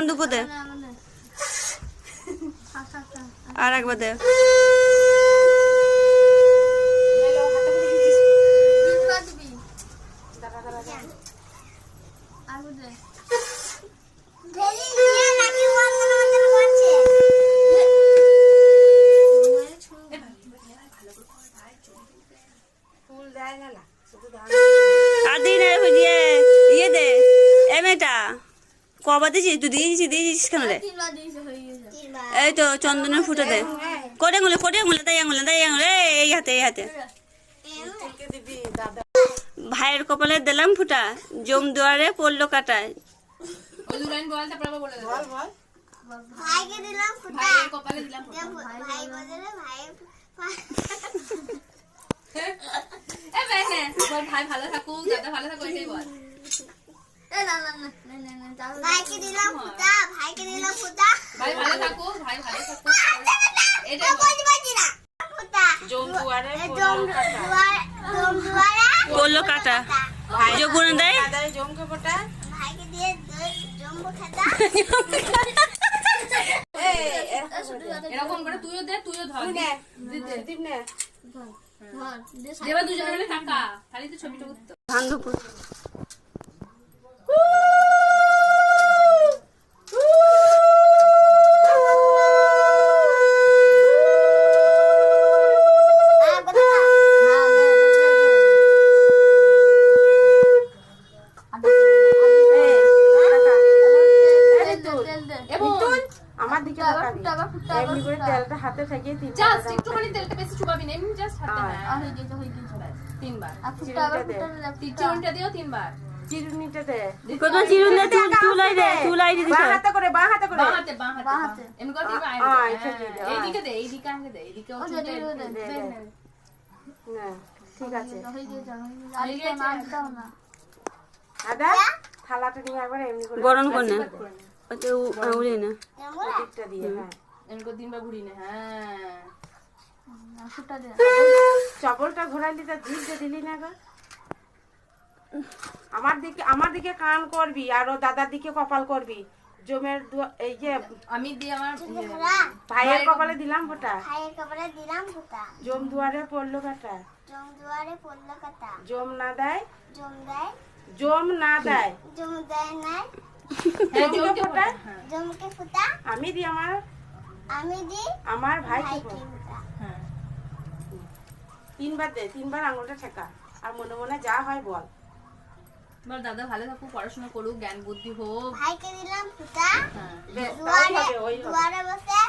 দুপুর দে আর একবার দে কবার দিয়েছিস তুই দিয়েছিস কেন রে এই তো চন্দনের ফুটো দে কোটে আঙুলে তাই আঙুলে এই হাতে ভাইয়ের কপালে দিলাম ফুটা জম দুয়ারে পড়লো কাটায় ভাই ভালো থাকুক দাদা ভালো থাকুক এটাই বল ভাইকে দিলাম ফুটা ভাই ভালো থাকুক এটাই পড়লো কাটা জগুনে দেয় জমকে ফোটা ভাইকে দিয়ে জম্বু খাতা এরকম করে তুইও ধর দেবা দুজনে মিলে টাকা খালি তো ছবিটা উঠতো ধানদুপুর আমার দিকে এমনি করে তেলটা হাতে ঠেকিয়ে জাস্ট একটুখানি তেলটা বেশি চুবাবি না এমনি জাস্ট হাতে হয়ে গেছে তিনবার চিরুনিটা দিও তিনবার চিরুনিটা দে কত চিরুনি দে তুলাই দে বাঁ হাতে করে বাঁ হাতে এমনি করে দিবা এইদিকে দে এইদিকে আগে দে এইদিকে ও দে না ঠিক আছে না আদা থালাটা নিয়ে একবার এমনি করে গরম কর না উড়ে না দিকটা দিয়ে হ্যাঁ এমনি করে তিনবার ঘুরি না হ্যাঁ চপলটা ঘোরালি তা ধীরে দিলি না গো আমার দিকে কান করবি আর ও দাদার দিকে কপাল করবি জমের এই যে আমি দিয়ে আমার ভাইয়ের কপালে দিলাম ফোঁটা জম দুয়ারে পড়লো কাটা জম না দেয় জমকে ফুটা আমি দি আমার ভাইকে ফোঁটা তিনবার আঙুলটা ঠেকা আর মনে মনে যা হয় বল বল দাদা ভালো থাকুক পড়াশোনা করুক জ্ঞান বুদ্ধি হোক ভাইকে দিলাম ফুটা দুয়ারে বসে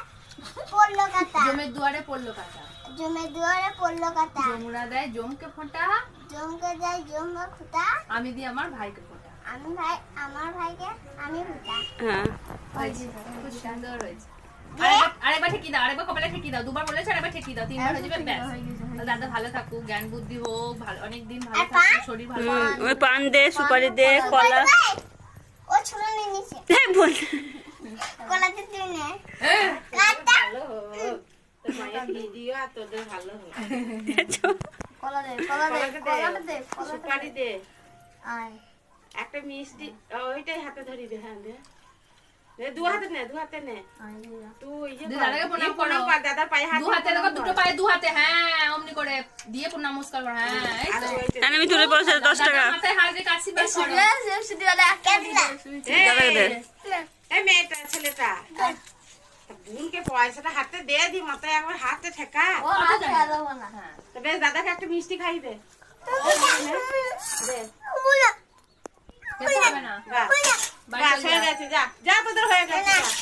পড়লো কাটা জমের দুয়ারে পড়লো কাটা যমুনা দেয় জমকে ফোঁটা দেয় জমকে ফুটা আমি দিই আমার ভাইকে ফোঁটা আমার ভাইকে আমি ফুটা হ্যাঁ খুব সুন্দর হয়েছে আরেকবার ঠেকি দাও আরেকবার কপালে ঠেকি দাও দুবার বলেছো আরেকবার ঠেকি দাও তিনবার হয়ে যাবে ব্যাস দাদা ভালো থাকুক জ্ঞান বুদ্ধি হোক ভালো অনেকদিন ভালো থাকুক শরীর ভালো ওই পান দে সুপারি দে কলা ও ছোট নিয়ে নিছে বল কলা দিতে নে কাটা মায়ের ভিডিও আর তোদের ভালো হবে কলা দে সুপারি দে আয় একটা মিষ্টি ওইটাই হাতে ধরি দে হ্যাঁ দে দু হাতে নে তুই দাদাকে প্রণাম করো দাদার পায়ে হাত দু হাতে দেখো দুটো পায়ে দু হাতে হ্যাঁ অমনি করে দিয়ে নমস্কার করো হ্যাঁ আমি তুলে পয়সা 10 টাকা মাথায় হাত রেখে আশীর্বাদ করো এই মেয়েটা ছেলেটা বোনকে পয়সাটা হাতে দে দি মাথায় একবার হাতে ঠেকা বেশ দাদাকে একটা মিষ্টি খাই দে